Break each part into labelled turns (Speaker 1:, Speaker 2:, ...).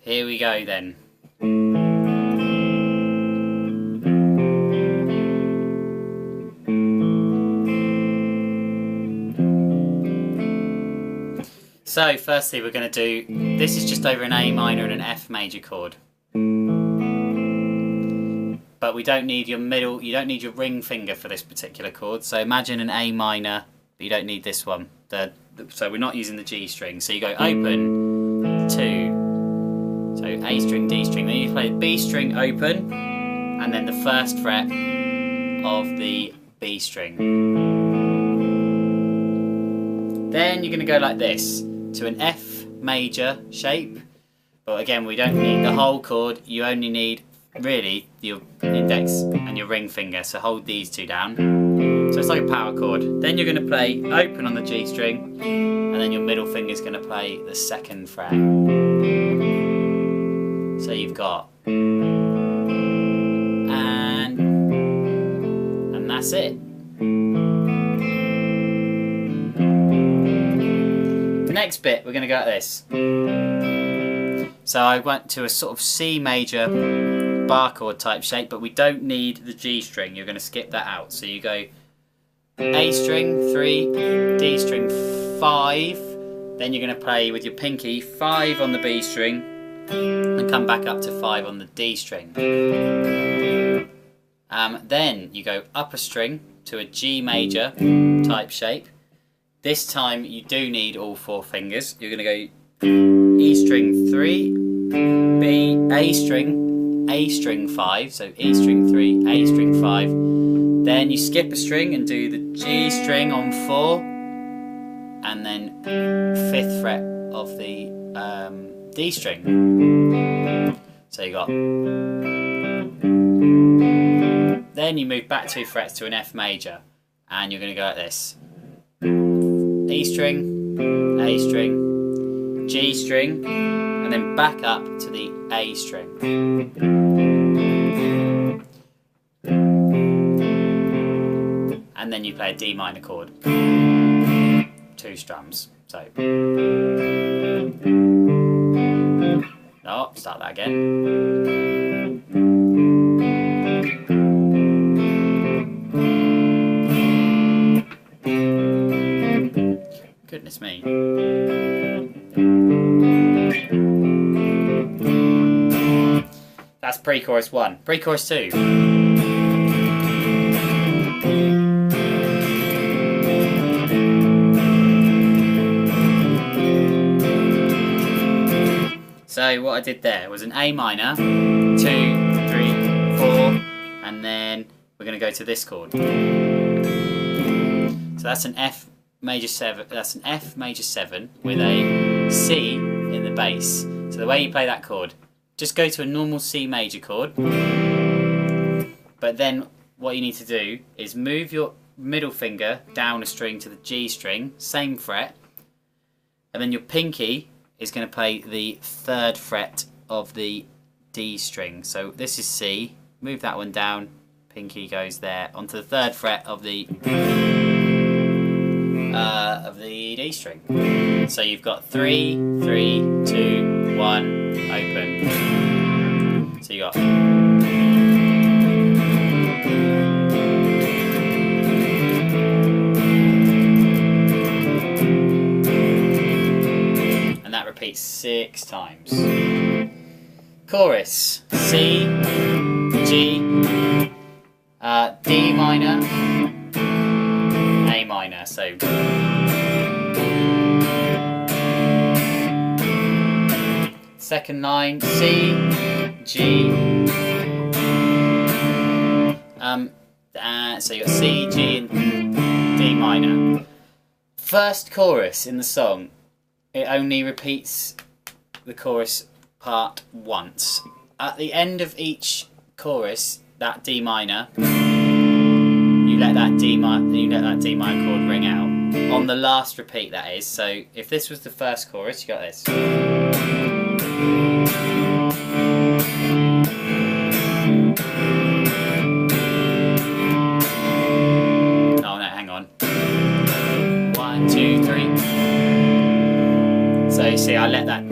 Speaker 1: Here we go then. So firstly we're going to do, this is just over an A minor and an F major chord. But we don't need your middle, you don't need your ring finger for this particular chord. So imagine an A minor, but you don't need this one. So we're not using the G string. So you go open, 2. So A string, D string. Then you play the B string open, and then the first fret of the B string. Then you're going to go like this to an F major shape. But again, we don't need the whole chord. You only need really your index and your ring finger. So hold these two down. So it's like a power chord. Then you're going to play open on the G string, and then your middle finger is going to play the second fret. So you've got and that's it. The next bit we're going to go like this. So I went to a sort of C major bar chord type shape, but we don't need the G string. You're going to skip that out. So you go A string 3, D string 5, then you're going to play with your pinky 5 on the B string and come back up to 5 on the D string. Then you go up a string to a G major type shape. This time you do need all 4 fingers. You're going to go E string 3, B, A string 5, so E string 3, A string 5. Then you skip a string and do the G string on 4, and then 5th fret of the D string. So you got. Then you move back 2 frets to an F major, and you're going to go like this: E string, A string, G string, and then back up to the A string. And then you play a D minor chord, 2 strums. So, no, start that again. Goodness me. That's pre-chorus 1. Pre-chorus 2. So what I did there was an A minor, 2, 3, 4, and then we're going to go to this chord. So that's an F major 7. That's an F major 7 with a C in the bass. So the way you play that chord, just go to a normal C major chord, but then what you need to do is move your middle finger down a string to the G string, same fret, and then your pinky is going to play the 3rd fret of the D string. So this is C, move that one down, pinky goes there onto the 3rd fret of the D string. So you've got 3, 3, 2, 1, open. So you got. And that repeats 6 times. Chorus: C, G, D minor, A minor. So second line, C, G, so you got C, G, and D minor. First chorus in the song, it only repeats the chorus part once. At the end of each chorus, that D minor, you let that D minor chord ring out. On the last repeat, that is. So if this was the first chorus, you got this. Oh no, hang on. 1, 2, 3. So you see, I let that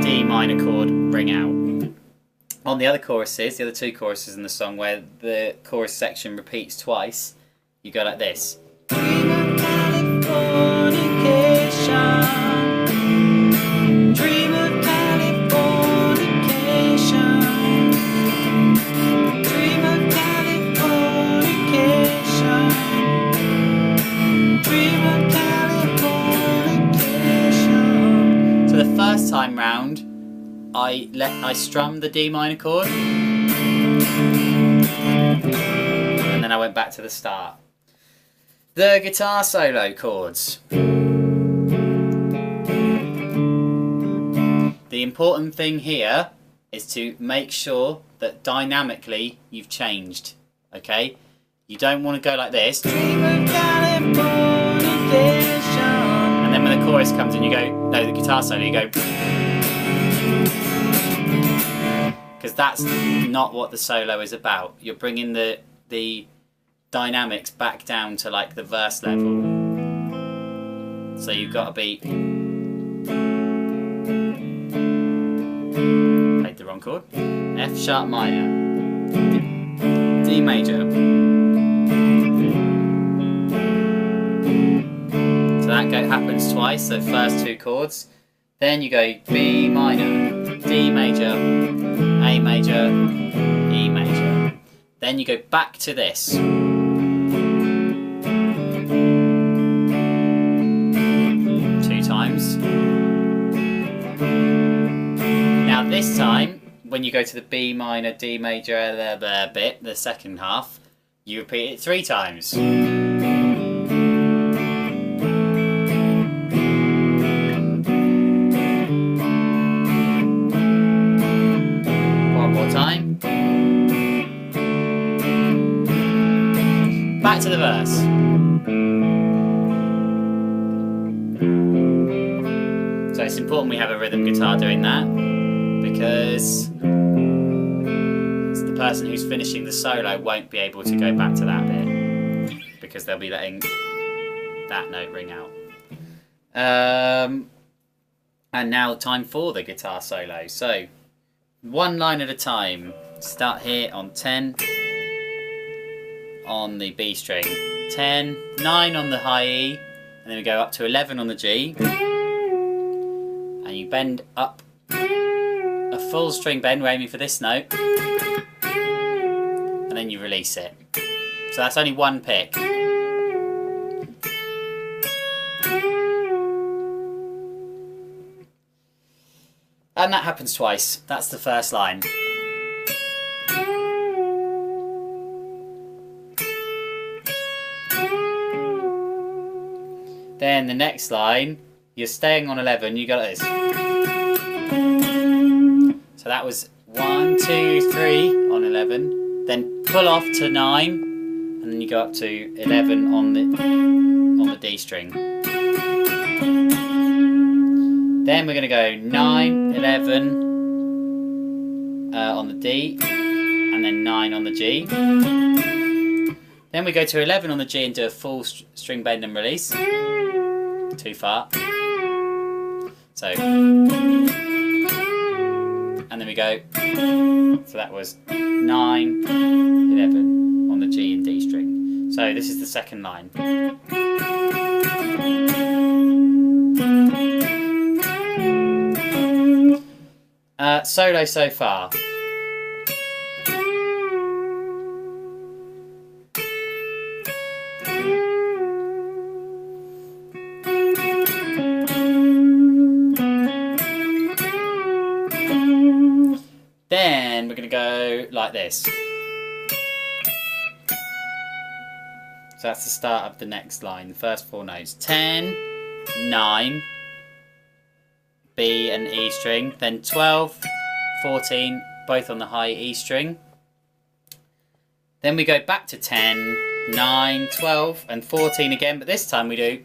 Speaker 1: D minor chord chord ring out. On the other choruses, the other two choruses in the song where the chorus section repeats twice, you go like this. Dream of Californication, dream of Californication, dream of Californication, dream of Californication. So the first time round, I strummed the D minor chord, and then I went back to the start. The guitar solo chords. The important thing here is to make sure that dynamically you've changed, okay? You don't want to go like this, and then when the chorus comes in you go, no, the guitar solo, you go, because that's not what the solo is about. You're bringing the dynamics back down to like the verse level. So you've got to be... Played the wrong chord. F sharp minor. D major. So that happens twice, so first two chords. Then you go B minor, D major, A major, E major. Then you go back to this. 2 times. Now this time, when you go to the B minor, D major bit, the second half, you repeat it 3 times. Time. Back to the verse. So it's important we have a rhythm guitar doing that, because the person who's finishing the solo won't be able to go back to that bit, because they'll be letting that note ring out. And now time for the guitar solo. So one line at a time. Start here on 10 on the B string, 10, 9 on the high E, and then we go up to 11 on the G, and you bend up a full string bend, we're aiming for this note, and then you release it. So that's only one pick. And that happens twice. That's the first line. Then the next line, you're staying on 11, you go like this. So that was 1, 2, 3 on 11. Then pull off to 9, and then you go up to 11 on the D string. Then we're going to go 9, 11 on the D, and then 9 on the G. Then we go to 11 on the G and do a full string bend and release. Too far. So, and then we go, so that was 9, 11 on the G and D string. So this is the second line. Solo so far. Then we're going to go like this. So that's the start of the next line, the first 4 notes. 10, 9, B and E string, then 12, 14, both on the high E string. Then we go back to 10, 9, 12 and 14 again, but this time we do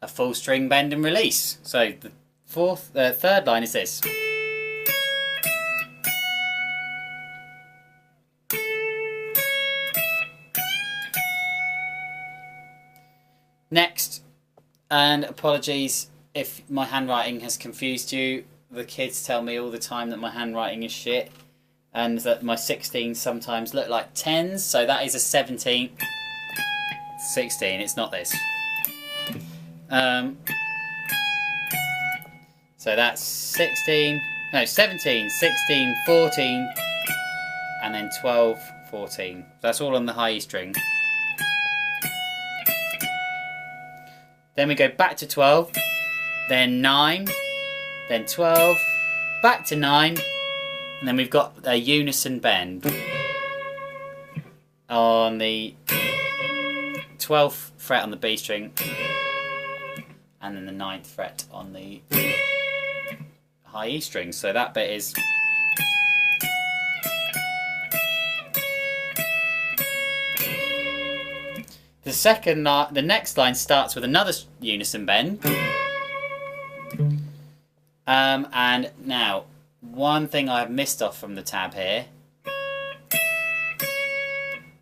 Speaker 1: a full string bend and release. So the third line is this. Next, and apologies if my handwriting has confused you, the kids tell me all the time that my handwriting is shit, and that my 16s sometimes look like 10s, so that is a 17. 16, it's not this. So that's 16, no, 17, 16, 14, and then 12, 14. That's all on the high E string. Then we go back to 12, then 9, then 12, back to 9, and then we've got a unison bend on the 12th fret on the B string, and then the 9th fret on the high E string. So that bit is the next line starts with another unison bend. And now, one thing I've missed off from the tab here,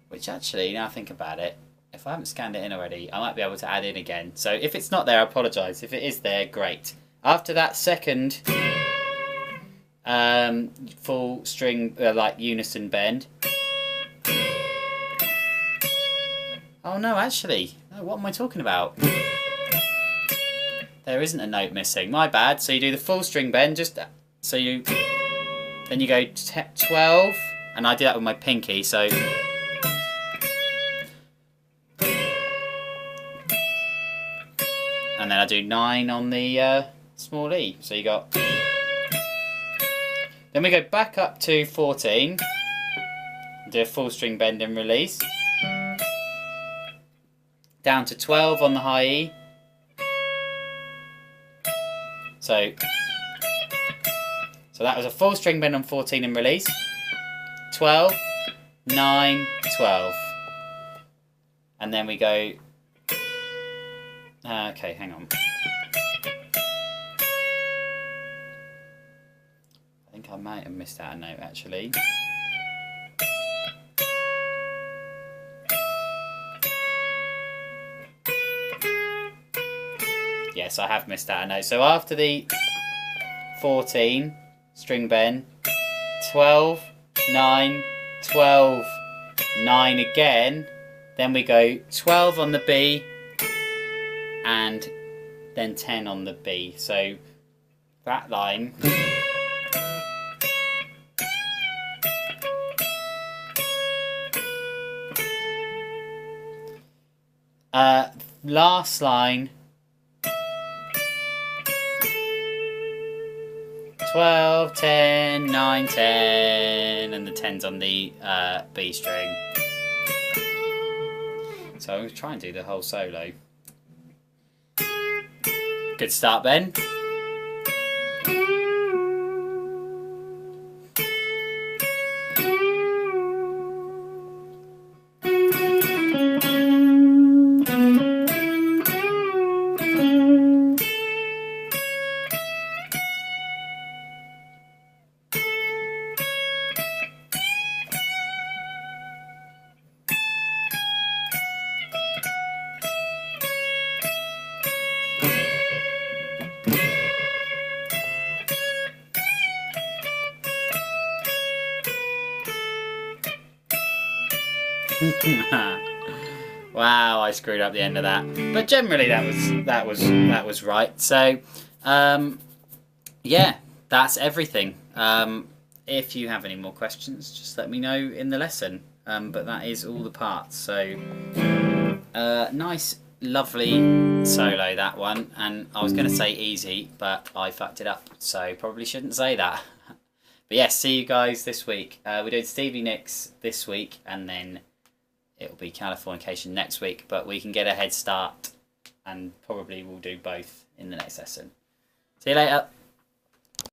Speaker 1: which actually, now I think about it, if I haven't scanned it in already, I might be able to add in again. So if it's not there, I apologise. If it is there, great. After that second full string, like unison bend. Oh no, actually, what am I talking about? There isn't a note missing. My bad. So you do the full string bend, then you go 12, and I do that with my pinky. So and then I do 9 on the small E. So you got. Then we go back up to 14. Do a full string bend and release. Down to 12 on the high E. So that was a full string bend on 14 and release. 12, 9, 12. And then we go... okay, hang on. I think I might have missed out a note actually. Yes, I have missed out a note. So after the 14 string bend, 12, 9, 12, 9 again, then we go 12 on the B and then 10 on the B. So that line last line 12, 10, 9, 10, and the 10's on the B string. So I'm going to try and do the whole solo. Good start, Ben. Wow, I screwed up the end of that, but generally that was right. So yeah, that's everything. If you have any more questions, just let me know in the lesson. But that is all the parts. So nice, lovely solo, that one. And I was going to say easy, but I fucked it up, so probably shouldn't say that. But yes, see you guys this week. We're doing Stevie Nicks this week, and then it'll be Californication next week. But we can get a head start, and probably we'll do both in the next lesson. See you later.